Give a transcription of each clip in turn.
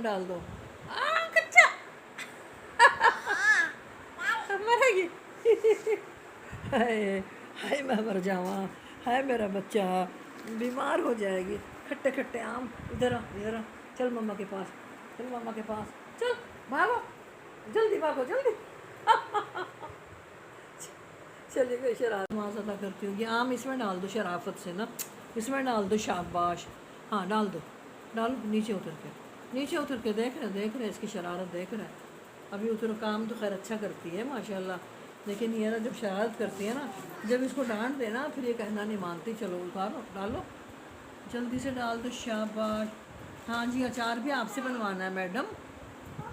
इसमें डाल दो। कच्चा मरेगी। हाय हाय मैं मर जावा, हाय मेरा बच्चा बीमार हो जाएगी। खट्टे खट्टे आम, इधर आ इधर आ, चल मम्मा के पास, चल मम्मा के पास, चल भागो, जल्दी भागो जल्दी। चलिए कोई शरारत माज अदा करती हूँ। ये आम इसमें डाल दो शराफत से ना, इसमें डाल दो, शाबाश। हाँ डाल दो, डालो नीचे उतर के, नीचे उतर के देख रहे इसकी शरारत देख रहे। अभी उतर काम तो खैर अच्छा करती है माशाल्लाह, लेकिन ये ना जब शरारत करती है ना, जब इसको डांट देना फिर ये कहना नहीं मानती। चलो उतारो, डालो जल्दी से डाल दो, शाबाश। हाँ जी अचार भी आपसे बनवाना है मैडम,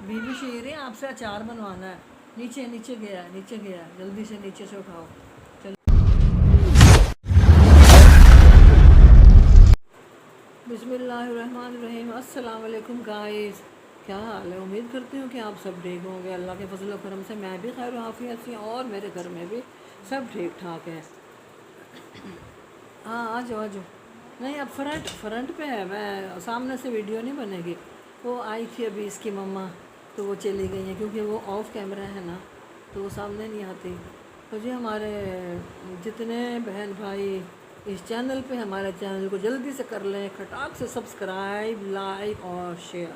बीबी शेर है, आपसे अचार बनवाना है। नीचे नीचे गया, नीचे गया, जल्दी से नीचे से उठाओ। चलो बिस्मिल्लाहिर्रहमानिर्रहीम। अस्सलाम वालेकुम गाइस, क्या हाल है? उम्मीद करती हूँ कि आप सब ठीक होंगे। अल्लाह के फजल व करम से मैं भी खैर आफियत से, और मेरे घर में भी सब ठीक ठाक है। हाँ आ जाओ आ जाओ। नहीं अब फ्रंट पे है, मैं सामने से वीडियो नहीं बनेगी। वो आई थी अभी इसकी मम्मा, तो वो चली गई हैं क्योंकि वो ऑफ कैमरा है ना, तो वो सामने नहीं आती। तो जी हमारे जितने बहन भाई इस चैनल पे, हमारे चैनल को जल्दी से कर लें खटाक से सब्सक्राइब, लाइक और शेयर।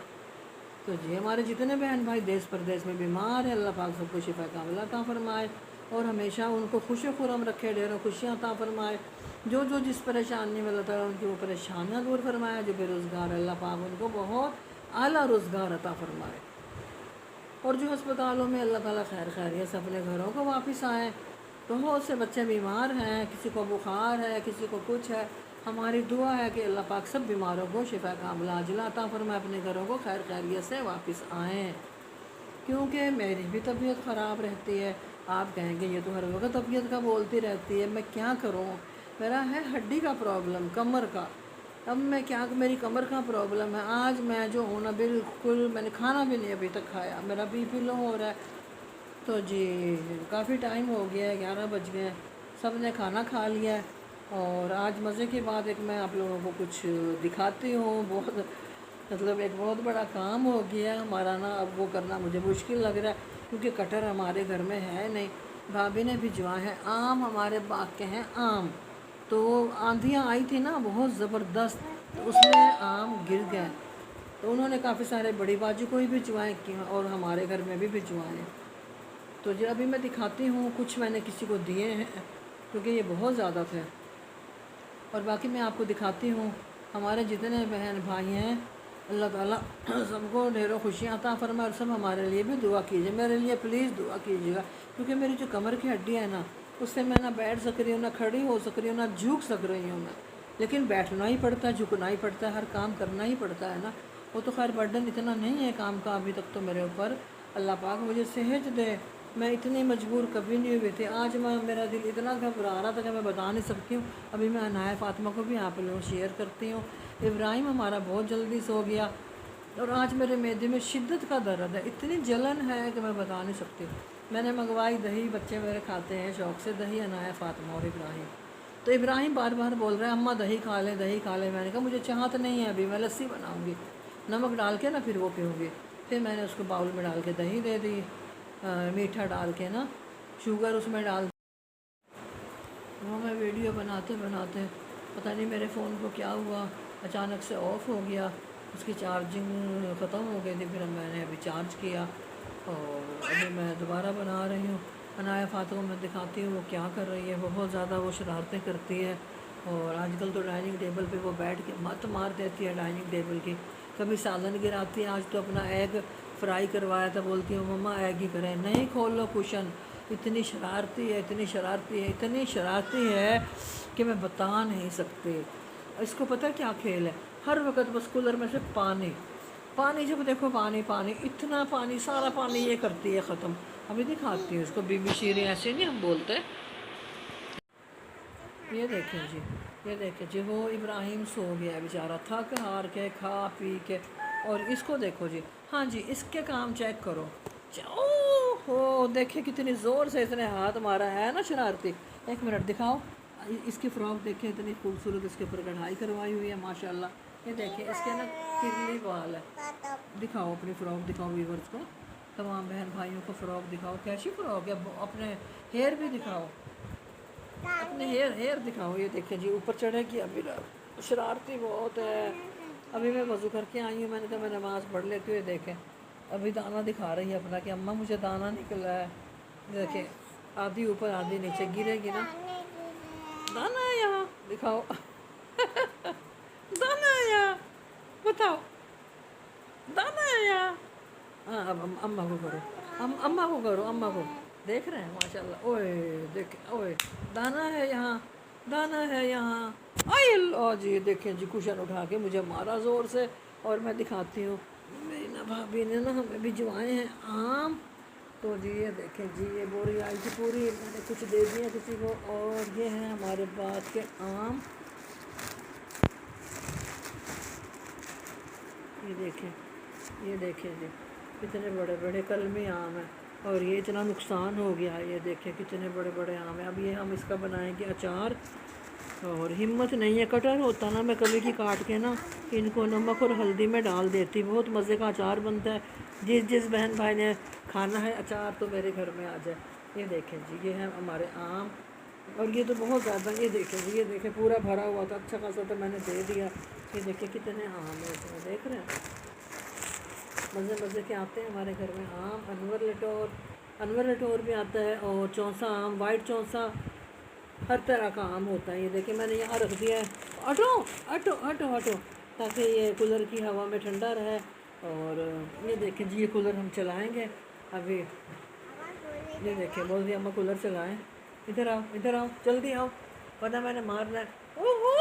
तो जी हमारे जितने बहन भाई देश प्रदेश में बीमार है, अल्लाह पाक सबको शिफा कामिला अता फरमाए और हमेशा उनको खुश खुरम रखे, ढेरों खुशियाँ अता फरमाए। जो जो जिस परेशानी में अल्लाह ताला उनकी वो परेशानियाँ दूर फरमाए। जो बेरोज़गार है अल्लाह पाक उनको बहुत आला रोज़गार अता फरमाए। और जो अस्पतालों में अल्लाह ताला खैर खैरियत से अपने घरों को वापस आए। तो बहुत से बच्चे बीमार हैं, किसी को बुखार है, किसी को कुछ है। हमारी दुआ है कि अल्लाह पाक सब बीमारों को शिफा कामिला अजला अता फरमाए, अपने घरों को खैर खैरियत से वापस आएँ। क्योंकि मेरी भी तबीयत ख़राब रहती है। आप कहेंगे ये तो हर वक्त तबीयत का बोलती रहती है, मैं क्या करूँ? मेरा है हड्डी का प्रॉब्लम, कमर का। अब मैं क्या, मेरी कमर का प्रॉब्लम है। आज मैं जो हूँ ना बिल्कुल, मैंने खाना भी नहीं अभी तक खाया, मेरा बीपी लो हो रहा है। तो जी काफ़ी टाइम हो गया है, 11 बज गए हैं, सब ने खाना खा लिया है। और आज मज़े की बात एक मैं आप लोगों को कुछ दिखाती हूँ। बहुत मतलब एक बहुत बड़ा काम हो गया है हमारा ना, अब वो करना मुझे मुश्किल लग रहा है क्योंकि कटर हमारे घर में है नहीं। भाभी ने भिजवा है आम, हमारे बाग के हैं आम। तो आंधियाँ आई थी ना बहुत ज़बरदस्त, तो उसमें आम गिर गए। तो उन्होंने काफ़ी सारे बड़ी बाजू को ही भिजवाए कि, और हमारे घर में भी भिजवाए। तो जो अभी मैं दिखाती हूँ, कुछ मैंने किसी को दिए हैं क्योंकि ये बहुत ज़्यादा थे। और बाकी मैं आपको दिखाती हूँ हमारे जितने बहन भाई हैं, अल्लाह ताला सबको ढेरों खुशियाँ अता फरमाए। और सब हमारे लिए भी दुआ कीजिए, मेरे लिए प्लीज़ दुआ कीजिएगा। क्योंकि मेरी जो कमर की हड्डी है ना, उससे मैं ना बैठ सक रही हूँ, ना खड़ी हो सक रही हूँ, ना झुक सक रही हूँ मैं। लेकिन बैठना ही पड़ता है, झुकना ही पड़ता है, हर काम करना ही पड़ता है ना। वो तो खैर बर्डन इतना नहीं है काम का अभी तक तो मेरे ऊपर, अल्लाह पाक मुझे सेहत दे। मैं इतनी मजबूर कभी नहीं हुई थी। आज मैं, मेरा दिल इतना घबरा रहा था कि मैं बता नहीं सकती हूँ। अभी मैं अनाया फ़ातिमा को भी आप लोगों शेयर करती हूँ। इब्राहिम हमारा बहुत जल्दी सो गया और आज मेरे मैदे में शिद्दत का दर्द है, इतनी जलन है कि मैं बता नहीं सकती। मैंने मंगवाई दही, बच्चे मेरे खाते हैं शौक़ से दही, अनाया फ़ातिमा और इब्राहिम। तो इब्राहिम बार बार बोल रहा है अम्मा दही खा लें, दही खा लें। मैंने कहा मुझे चाहत नहीं है, अभी मैं लस्सी बनाऊँगी, नमक डाल के ना फिर वो पीऊँगी। फिर मैंने उसको बाउल में डाल के दही दे दी, मीठा डाल के ना, शुगर उसमें डाल। वो मैं वीडियो बनाते बनाते पता नहीं मेरे फ़ोन को क्या हुआ, अचानक से ऑफ़ हो गया, उसकी चार्जिंग ख़त्म हो गई थी। फिर मैंने अभी चार्ज किया और अभी मैं दोबारा बना रही हूँ। अनाया फ़ातिमा मैं दिखाती हूँ वो क्या कर रही है। बहुत ज़्यादा वो शरारतें करती है और आजकल तो डाइनिंग टेबल पे वो बैठ के मत मार देती है डाइनिंग टेबल की। कभी सालन गिराती है, आज तो अपना एग फ्राई करवाया था, बोलती हूँ मम्मा एग ही करें, नहीं खोलो कुशन। इतनी शरारती है, इतनी शरारती है, इतनी शरारती है कि मैं बता नहीं सकती। इसको पता है क्या खेल है, हर वक्त बस कूलर में से पानी पानी, जब देखो पानी पानी, इतना पानी, सारा पानी ये करती है ख़त्म। अभी दिखाती हूँ इसको, बीबी शीरी ऐसे नहीं हम बोलते। ये देखें जी, ये देखें जी, वो इब्राहिम सो गया बेचारा, थक हार के खा पी के। और इसको देखो जी, हाँ जी इसके काम चेक करो। ओ हो देखे कितनी ज़ोर से इसने हाथ मारा है ना शरारती। एक मिनट दिखाओ, इसकी फ़्रॉक देखें, इतनी खूबसूरत इसके ऊपर कढ़ाई करवाई हुई है माशाल्लाह। ये देखिए इसके ना किरली बाल है। दिखाओ अपनी फ़्रॉक, दिखाओ व्यूवर्स को, तमाम बहन भाइयों को फ़्रॉक दिखाओ, कैसी फ़्रॉक है। अपने हेयर भी दिखाओ, अपने हेयर दिखाओ। ये देखिए जी ऊपर चढ़ेगी अभी, शरारती बहुत है। अभी मैं वज़ू करके आई हूँ, मैंने कहा मैं नमाज़ पढ़ लेती हूँ। ये देखें अभी दाना दिखा रही है अपना कि अम्मा मुझे दाना निकला है। देखें आधी ऊपर आधी नीचे, गिरेगी ना। दाना है यहाँ, दिखाओ दाना है यहाँ, बताओ दाना है यहाँ। हाँ अब अम्मा को करो, अम्मा को करो, अम्मा को। देख रहे हैं माशाल्लाह, ओए देख, ओए दाना है यहाँ, दाना है यहाँ। आयल ओ जी देखें जी, कुशन उठा के मुझे मारा ज़ोर से। और मैं दिखाती हूँ, मेरी ना भाभी ने ना हमें भिजवाए हैं आम। तो जी ये देखें जी, ये बोरी आई थी पूरी, मैंने कुछ दे दिया किसी को। और ये हैं हमारे बाग के आम, ये देखें जी कितने बड़े बड़े कलमी आम हैं। और ये इतना नुकसान हो गया है, ये देखें कितने बड़े बड़े आम हैं। अब ये हम इसका बनाएंगे अचार। और हिम्मत नहीं है, कटर होता ना मैं कभी की काट के ना इनको नमक और हल्दी में डाल देती, बहुत मज़े का अचार बनता है। जिस जिस बहन भाई ने खाना है अचार तो मेरे घर में आ जाए। ये देखें जी ये है हमारे आम, और ये तो बहुत ज़्यादा, ये देखें जी, ये देखें पूरा भरा हुआ था, अच्छा खासा तो मैंने दे दिया। ये देखें कितने आम है इसमें, देख रहे हैं मज़े मज़े के आते हैं हमारे घर में आम। अनवर लटोर भी आता है, और चौंसा आम, वाइट चौंसा, हर तरह का आम होता है। ये देखिए मैंने यहाँ रख दिया है, हटो हटो हटो हटो, ताकि ये कूलर की हवा में ठंडा रहे। और ये देखें जी ये कूलर हम चलाएँगे अभी। ये देखें बोल दिया अम्मा कूलर चलाएँ, इधर आओ जल्दी आओ, वरना मैंने मारना है। ओहो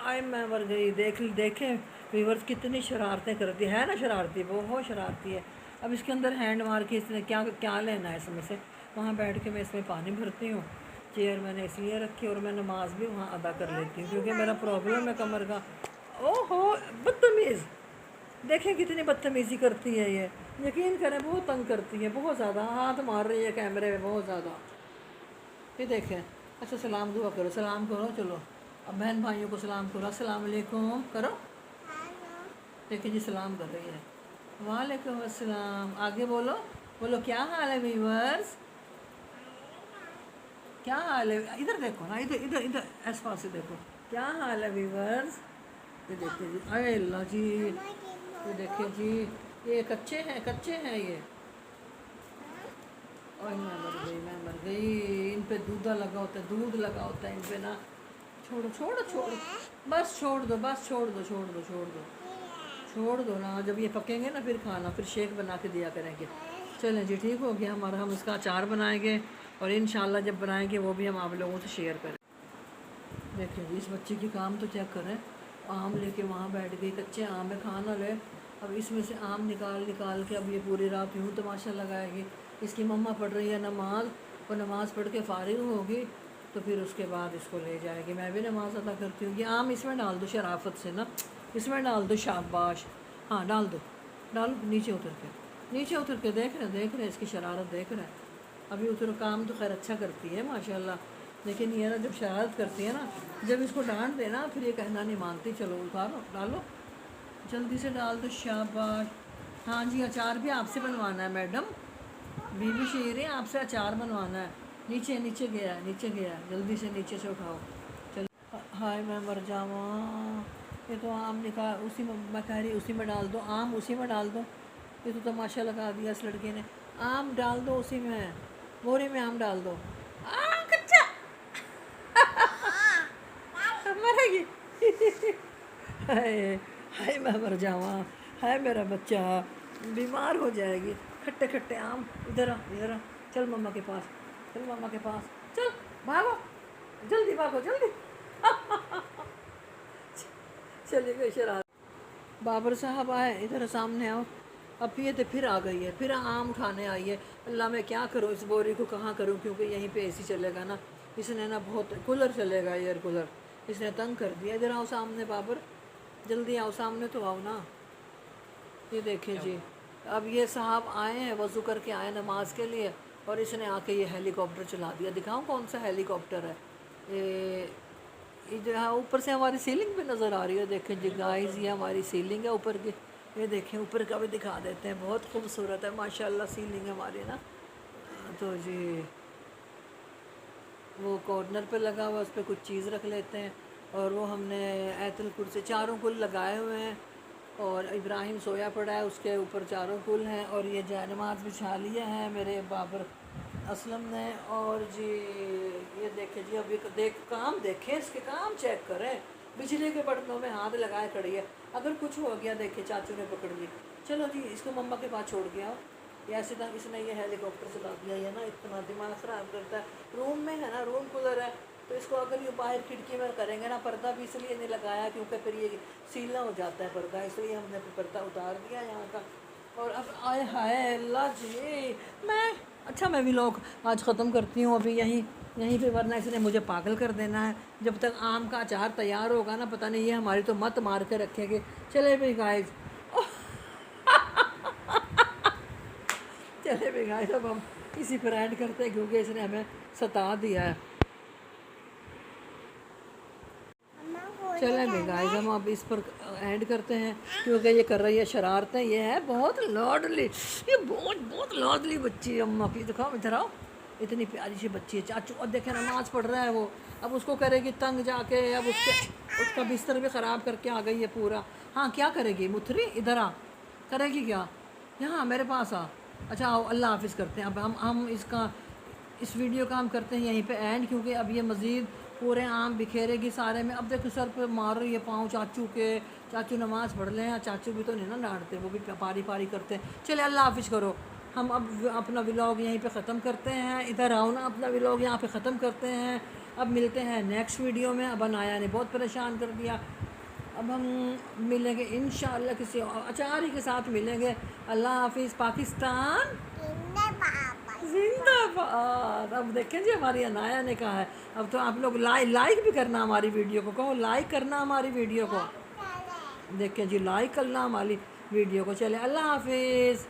आए मैं मर गई। देखें व्यूअर्स कितनी शरारतें करती है ना, शरारती, बहुत शरारती है। अब इसके अंदर हैंड मार के इसने क्या क्या लेना है इसमें से। वहाँ बैठ के मैं इसमें पानी भरती हूँ, चेयर मैंने इसलिए रखी, और मैं नमाज भी वहाँ अदा कर लेती हूँ क्योंकि मेरा प्रॉब्लम है कमर का। ओहो बदतमीज़, देखें कितनी बदतमीज़ी करती है ये, यकीन करें बहुत तंग करती है, बहुत ज़्यादा हाथ मार रही है कैमरे में बहुत ज़्यादा। ये देखें, अच्छा सलाम दुआ करो, सलाम करो, चलो अब बहन भाइयों को सलाम करो, अस्सलाम वालेकुम करो। देखिए जी सलाम कर रही है, वालेकुम अस्सलाम। आगे बोलो, बोलो क्या हाल है व्यूअर्स, क्या हाल है। इधर देखो ना, इधर इधर इधर ऐस पास से देखो, क्या हाल है व्यूअर्स। ये देखिए जी, अरे अल्लाह जी, ये देखिए जी ये कच्चे हैं ये। और मैं मर गई, इन पे दूधा लगा होता है, दूध लगा होता है इन पे ना। छोड़ो छोड़ो छोड़ो, बस छोड़ दो, बस छोड़ दो छोड़ दो छोड़ दो छोड़ दो ना। जब ये पकेंगे ना फिर खाना, फिर शेक बना के दिया करेंगे। चलें जी ठीक हो गया हमारा, हम इसका अचार बनाएंगे, और इंशाल्लाह जब बनाएंगे वो भी हम आप लोगों से शेयर करें। देखिए जी इस बच्चे की काम तो चेक करें, आम लेके वहाँ बैठ गई, कच्चे आम में खाना ले। अब इसमें से आम निकाल निकाल के अब ये पूरी रात यूँ तमाशा लगाएगी। इसकी मम्मा पढ़ रही है नमाज, और नमाज़ पढ़ के फ़ारिग होगी तो फिर उसके बाद इसको ले जाएगी। मैं भी नमाज अदा करती हूँ। ये आम इसमें डाल दो शराफत से ना, इसमें डाल दो, शाबाश, हाँ डाल दो, डालो नीचे उतर के, नीचे उतर के। देख रहे इसकी शरारत देख रहे हैं। अभी उतर काम तो खैर अच्छा करती है माशाल्लाह, लेकिन ये ना जब शरारत करती है ना, जब इसको डांट देना फिर ये कहना नहीं मानती। चलो उतारो, डालो जल्दी से डाल दो, शाबाश। हाँ जी अचार भी आपसे बनवाना है मैडम, बीबी शेर है, आपसे अचार बनवाना है। नीचे नीचे गया है, नीचे गया है, जल्दी से नीचे से उठाओ। चलो हाय मैं मर जावा, ये तो आम निकाल उसी में, मैं कह रही उसी में डाल दो, आम उसी में डाल दो। ये तो तमाशा लगा दिया इस लड़के ने, आम डाल दो उसी में, बोरे में आम डाल दो। आम कच्चा मरेगी हाय हाय मैं मर जावा, हाय मेरा बच्चा बीमार हो जाएगी। खट्टे खट्टे आम, इधर आ इधर आ, चल मम्मा के पास, चल मम्मा के पास, चल भागो जल्दी, भागो जल्दी चलिए गई शरारत। बाबर साहब आए, इधर सामने आओ। अब ये तो फिर आ गई है, फिर आम खाने आई है। अल्लाह मैं क्या करूँ, इस बोरी को कहाँ करूँ, क्योंकि यहीं पे एसी चलेगा ना, इसने ना बहुत, कूलर चलेगा, एयर कूलर, इसने तंग कर दिया। इधर आओ सामने बाबर, जल्दी आओ सामने तो आओ ना। ये देखिए जी अब ये साहब आए हैं, वज़ू करके आए नमाज के लिए, और इसने आके ये हेलीकॉप्टर चला दिया। दिखाऊं कौन सा हेलीकॉप्टर है ये जो है ऊपर से हमारी सीलिंग भी नज़र आ रही है, देखें जी गाइस, ये हमारी सीलिंग है ऊपर की। ये देखें ऊपर का भी दिखा देते हैं, बहुत खूबसूरत है माशाल्लाह सीलिंग हमारी ना। तो जी वो कॉर्नर पे लगा हुआ, उस पर कुछ चीज़ रख लेते हैं। और वो हमने आयतुल कुर्सी चारों कुल लगाए हुए हैं, और इब्राहिम सोया पड़ा है, उसके ऊपर चारों कुल हैं। और ये जयनमाज बिछा लिया है मेरे बाबर असलम ने। और जी ये देखें जी, अभी देख काम देखें, इसके काम चेक करें। बिजली के बर्तनों में हाथ लगाए खड़ी है, अगर कुछ हो गया देखे चाचू ने पकड़ ली। चलो जी इसको मम्मा के पास छोड़ गया। ये ऐसे तो इसने ये हेलीकॉप्टर चला दिया, ये ना इतना दिमाग ख़राब करता है। रूम में है ना, रूम कूलर है, तो इसको अगर ये बाहर खिड़की में करेंगे ना, पर्दा भी इसलिए नहीं लगाया क्योंकि फिर ये सीला हो जाता है पर्दा, इसलिए हमने फिर पर्दा उतार दिया यहाँ का। और अब आए हाय अल्लाह जी, मैं अच्छा मैं व्लॉग आज ख़त्म करती हूँ अभी यहीं पे, वरना इसने मुझे पागल कर देना है। जब तक आम का अचार तैयार होगा ना, पता नहीं ये हमारी तो मत मार के रखेंगे। चले भाई गाइस, चले भाई गाइस, अब हम इसी पर ऐड करते हैं क्योंकि इसने हमें सता दिया है। चले भाई गाइस, हम अब इस पर ऐड करते हैं क्योंकि ये कर रही है शरारतें। ये है बहुत लाडली, ये बहुत बहुत लाडली बच्ची है। अम्मा की दिखाओ, इधर आओ, इतनी प्यारी सी बच्ची है। चाचू और देखे नमाज पढ़ रहा है वो, अब उसको करेगी तंग जाके। अब उसका बिस्तर भी ख़राब करके आ गई है पूरा। हाँ क्या करेगी मुथरी, इधर आ, करेगी क्या, यहाँ मेरे पास आ। अच्छा आओ, अल्लाह हाफिज़ करते हैं। अब हम इस वीडियो का हम करते हैं यहीं पे एंड, क्योंकि अब ये मज़ीद पूरे आम बिखेरेगी सारे में। अब देखो सर पे मार रही है पाँव चाचू के, चाचू नमाज़ पढ़ लें। चाचू भी तो नहीं ना डांटते, वो भी पारी पारी करते हैं। चले अल्लाह हाफिज़ करो, हम अब अपना व्लॉग यहीं पे ख़त्म करते हैं। इधर आओ ना, अपना व्लॉग यहाँ पे ख़त्म करते हैं। अब मिलते हैं नेक्स्ट वीडियो में। अब अनाया ने बहुत परेशान कर दिया, अब हम मिलेंगे इंशाअल्लाह किसी अचार ही के साथ मिलेंगे। अल्लाह हाफिज़, पाकिस्तान जिंदाबाद। अब देखें जी हमारी अनाया ने कहा है, अब तो आप लोग लाइक भी करना हमारी वीडियो को, कहो लाइक करना हमारी वीडियो को। देखें जी लाइक करना हमारी वीडियो को। चले अल्लाह हाफिज़।